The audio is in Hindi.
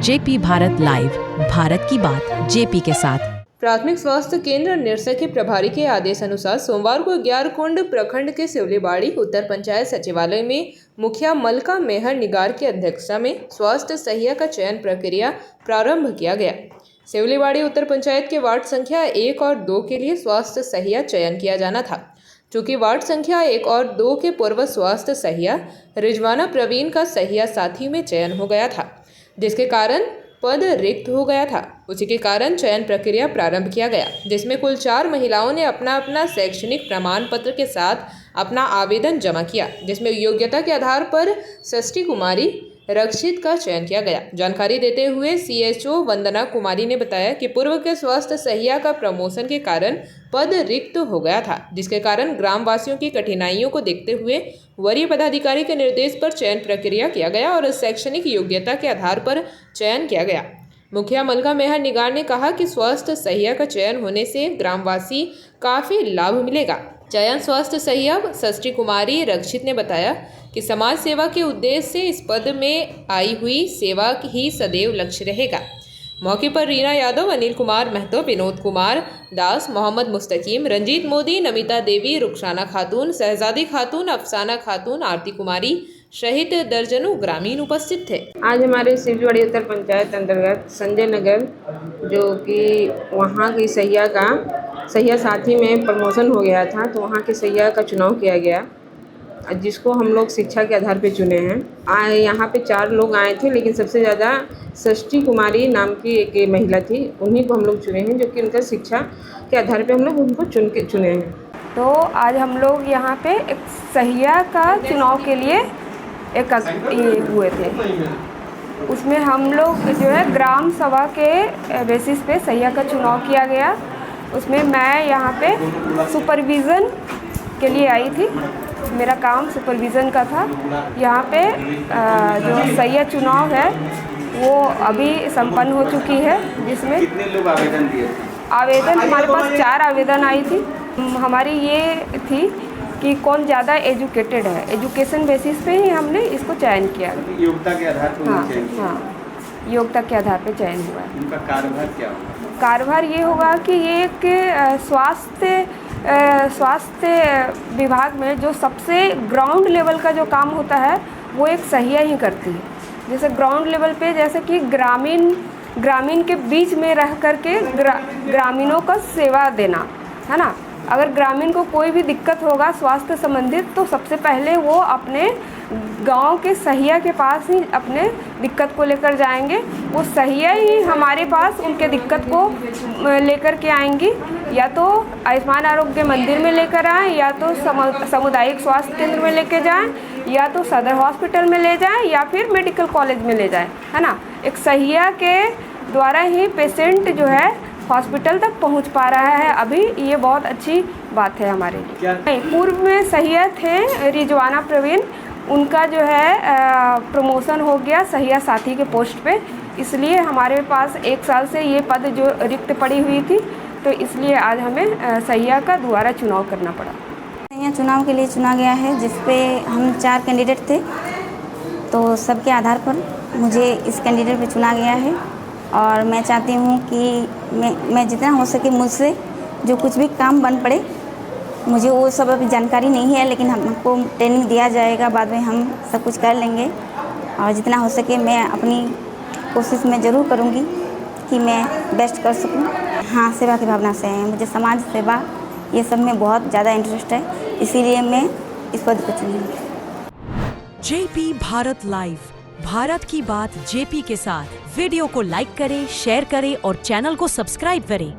जेपी भारत लाइव, भारत की बात जेपी के साथ। प्राथमिक स्वास्थ्य केंद्र निरसा के प्रभारी के आदेश अनुसार सोमवार को ग्यारकुंड प्रखंड के सिवलीबाड़ी उत्तर पंचायत सचिवालय में मुखिया मलका मेहर निगार की अध्यक्षता में स्वास्थ्य सहिया का चयन प्रक्रिया प्रारंभ किया गया। सिवलीबाड़ी उत्तर पंचायत के वार्ड संख्या 1 और 2 के लिए स्वास्थ्य सहिया चयन किया जाना था। चूँकि वार्ड संख्या 1 और 2 के पूर्व स्वास्थ्य सहिया रिजवाना प्रवीण का सहिया साथी में चयन हो गया था, जिसके कारण पद रिक्त हो गया था। उसी के कारण चयन प्रक्रिया प्रारंभ किया गया, जिसमें कुल 4 महिलाओं ने अपना अपना शैक्षणिक प्रमाण पत्र के साथ अपना आवेदन जमा किया, जिसमें योग्यता के आधार पर षष्ठी कुमारी रक्षित का चयन किया गया। जानकारी देते हुए CHO वंदना कुमारी ने बताया कि पूर्व के स्वास्थ्य सहिया का प्रमोशन के कारण पद रिक्त हो गया था, जिसके कारण ग्राम वासियों की कठिनाइयों को देखते हुए वरीय पदाधिकारी के निर्देश पर चयन प्रक्रिया किया गया और शैक्षणिक योग्यता के आधार पर चयन किया गया। मुखिया मलका मेहर निगार ने कहा कि स्वास्थ्य सहिया का चयन होने से ग्रामवासी काफ़ी लाभ मिलेगा। चयन स्वास्थ्य सहिया षष्ठी कुमारी रक्षित ने बताया कि समाज सेवा के उद्देश्य से इस पद में आई हुई सेवा ही सदैव लक्ष्य रहेगा। मौके पर रीना यादव, अनिल कुमार महतो, विनोद कुमार दास, मोहम्मद मुस्तकीम, रंजीत मोदी, नमिता देवी, रुखसाना खातून, शहजादी खातून, अफसाना खातून, आरती कुमारी सहित दर्जनों ग्रामीण उपस्थित थे। आज हमारे सिवलीबाड़ी उत्तर पंचायत अंतर्गत संजय नगर, जो कि वहाँ की सहिया साथी में प्रमोशन हो गया था, तो वहाँ के सहिया का चुनाव किया गया, जिसको हम लोग शिक्षा के आधार पे चुने हैं। यहाँ पे 4 लोग आए थे, लेकिन सबसे ज़्यादा षष्ठी कुमारी नाम की एक महिला थी, उन्हीं को हम लोग चुने हैं, जो कि उनका शिक्षा के आधार पे हम लोग उनको चुने हैं। तो आज हम लोग यहाँ पे एक सहिया का चुनाव के लिए एक हुए थे। उसमें हम लोग जो है ग्राम सभा के बेसिस पे सहिया का चुनाव किया गया। उसमें मैं यहाँ पे सुपरविज़न के लिए आई थी, मेरा काम सुपरविज़न का था। यहाँ पे जो सहिया चुनाव है वो अभी संपन्न हो चुकी है, जिसमें कितने लोग आवेदन दिए? आवेदन हमारे पास 4 आवेदन आई थी। हमारी ये थी कि कौन ज़्यादा एजुकेटेड है, एजुकेशन बेसिस पे ही हमने इसको चयन किया। योग्यता के आधार पर हाँ, योग्यता के आधार पे चयन हुआ है। उनका कार्यभार क्या होगा? कार्यभार ये होगा कि ये एक स्वास्थ्य विभाग में जो सबसे ग्राउंड लेवल का जो काम होता है वो एक सहिया ही करती है। जैसे ग्राउंड लेवल पे, जैसे कि ग्रामीण के बीच में रह कर के ग्रामीणों का सेवा देना है ना। अगर ग्रामीण को कोई भी दिक्कत होगा स्वास्थ्य संबंधित, तो सबसे पहले वो अपने गांव के सहिया के पास ही अपने दिक्कत को लेकर जाएंगे। वो सहिया ही हमारे पास उनके दिक्कत को लेकर के आएंगी, या तो आयुष्मान आरोग्य मंदिर में लेकर आएँ, या तो सामुदायिक स्वास्थ्य केंद्र में लेकर जाएं, या तो सदर हॉस्पिटल में ले जाएं, या फिर मेडिकल कॉलेज में ले जाएं, है ना। एक सहिया के द्वारा ही पेशेंट जो है हॉस्पिटल तक पहुंच पा रहा है। अभी ये बहुत अच्छी बात है हमारे लिए। पूर्व में सहिया थे रिजवाना प्रवीण, उनका जो है प्रमोशन हो गया सहिया साथी के पोस्ट पे, इसलिए हमारे पास 1 साल से ये पद जो रिक्त पड़ी हुई थी, तो इसलिए आज हमें सहिया का दोबारा चुनाव करना पड़ा। सहिया चुनाव के लिए चुना गया है, जिसपे हम 4 कैंडिडेट थे, तो सबके आधार पर मुझे इस कैंडिडेट पे चुना गया है। और मैं चाहती हूँ कि मैं जितना हो सके मुझसे जो कुछ भी काम बन पड़े, मुझे वो सब अभी जानकारी नहीं है, लेकिन हमको ट्रेनिंग दिया जाएगा, बाद में हम सब कुछ कर लेंगे। और जितना हो सके मैं अपनी कोशिश में ज़रूर करूँगी कि मैं बेस्ट कर सकूँ। हाँ, सेवा की भावना से है, मुझे समाज सेवा ये सब में बहुत ज़्यादा इंटरेस्ट है, इसीलिए मैं इस पद को चुनूँगी। जेपी भारत लाइव, भारत की बात जेपी के साथ। वीडियो को लाइक करें, शेयर करें और चैनल को सब्सक्राइब करें।